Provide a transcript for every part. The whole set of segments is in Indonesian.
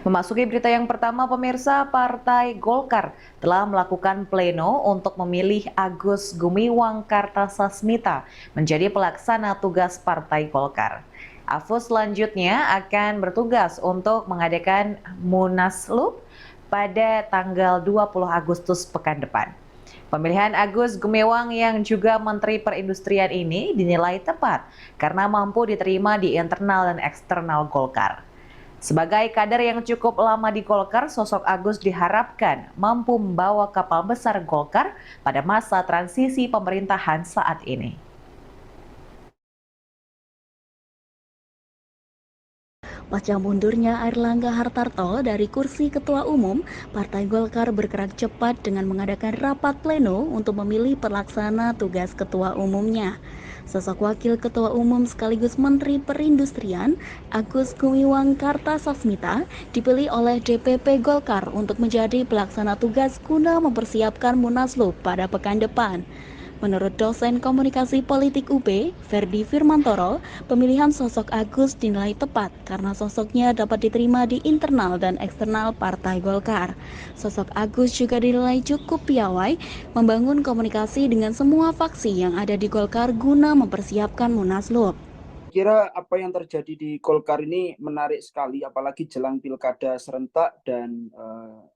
Memasuki berita yang pertama, pemirsa, Partai Golkar telah melakukan pleno untuk memilih Agus Gumiwang Kartasasmita menjadi pelaksana tugas Partai Golkar. Afus selanjutnya akan bertugas untuk mengadakan Munaslup pada tanggal 20 Agustus pekan depan. Pemilihan Agus Gumiwang yang juga Menteri Perindustrian ini dinilai tepat karena mampu diterima di internal dan eksternal Golkar. Sebagai kader yang cukup lama di Golkar, sosok Agus diharapkan mampu membawa kapal besar Golkar pada masa transisi pemerintahan saat ini. Pasca mundurnya Airlangga Hartarto dari kursi Ketua Umum, Partai Golkar bergerak cepat dengan mengadakan rapat pleno untuk memilih pelaksana tugas Ketua Umumnya. Sosok Wakil Ketua Umum sekaligus Menteri Perindustrian, Agus Gumiwang Kartasasmita, dipilih oleh DPP Golkar untuk menjadi pelaksana tugas guna mempersiapkan Munaslup pada pekan depan. Menurut dosen komunikasi politik UB, Ferdi Firmantoro, pemilihan sosok Agus dinilai tepat karena sosoknya dapat diterima di internal dan eksternal Partai Golkar. Sosok Agus juga dinilai cukup piawai membangun komunikasi dengan semua faksi yang ada di Golkar guna mempersiapkan Munaslup. Kira apa yang terjadi di Golkar ini menarik sekali, apalagi jelang pilkada serentak dan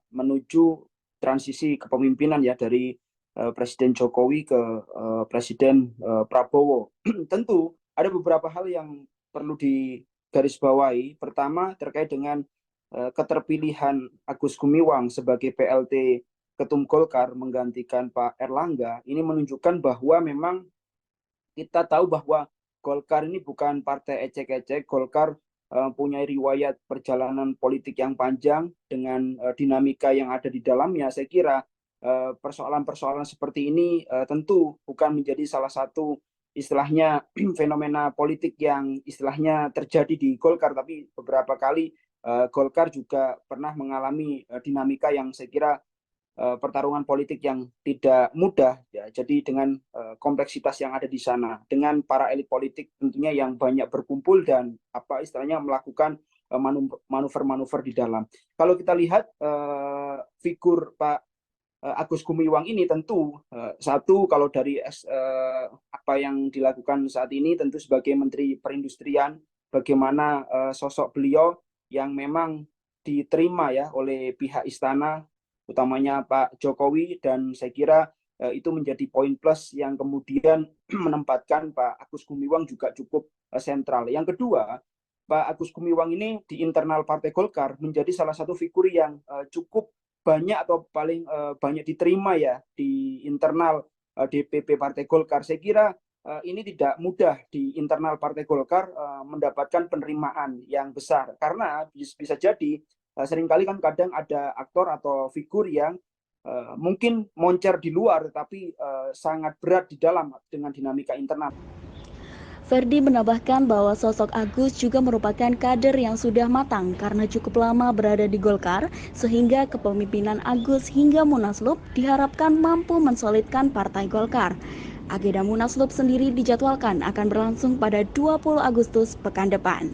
menuju transisi kepemimpinan ya dari Presiden Jokowi ke Presiden Prabowo. Tentu ada beberapa hal yang perlu digarisbawahi. Pertama terkait dengan keterpilihan Agus Gumiwang sebagai PLT Ketum Golkar menggantikan Pak Airlangga. Ini menunjukkan bahwa memang kita tahu bahwa Golkar ini bukan partai ecek-ecek. Golkar punya riwayat perjalanan politik yang panjang dengan dinamika yang ada di dalamnya. Saya kira persoalan-persoalan seperti ini tentu bukan menjadi salah satu istilahnya fenomena politik yang istilahnya terjadi di Golkar, tapi beberapa kali Golkar juga pernah mengalami dinamika yang saya kira pertarungan politik yang tidak mudah ya. Jadi dengan kompleksitas yang ada di sana, dengan para elit politik tentunya yang banyak berkumpul dan apa istilahnya melakukan manuver-manuver di dalam. Kalau kita lihat figur Pak Agus Gumiwang ini tentu satu kalau dari apa yang dilakukan saat ini tentu sebagai Menteri Perindustrian, bagaimana sosok beliau yang memang diterima ya oleh pihak istana utamanya Pak Jokowi, dan saya kira itu menjadi poin plus yang kemudian menempatkan Pak Agus Gumiwang juga cukup sentral. Yang kedua, Pak Agus Gumiwang ini di internal Partai Golkar menjadi salah satu figur yang cukup banyak atau paling banyak diterima ya di internal DPP Partai Golkar. Saya kira ini tidak mudah di internal Partai Golkar mendapatkan penerimaan yang besar karena bisa jadi seringkali kan kadang ada aktor atau figur yang mungkin moncer di luar tetapi sangat berat di dalam dengan dinamika internal. Ferdi menambahkan bahwa sosok Agus juga merupakan kader yang sudah matang karena cukup lama berada di Golkar, sehingga kepemimpinan Agus hingga Munaslup diharapkan mampu mensolidkan Partai Golkar. Agenda Munaslup sendiri dijadwalkan akan berlangsung pada 20 Agustus pekan depan.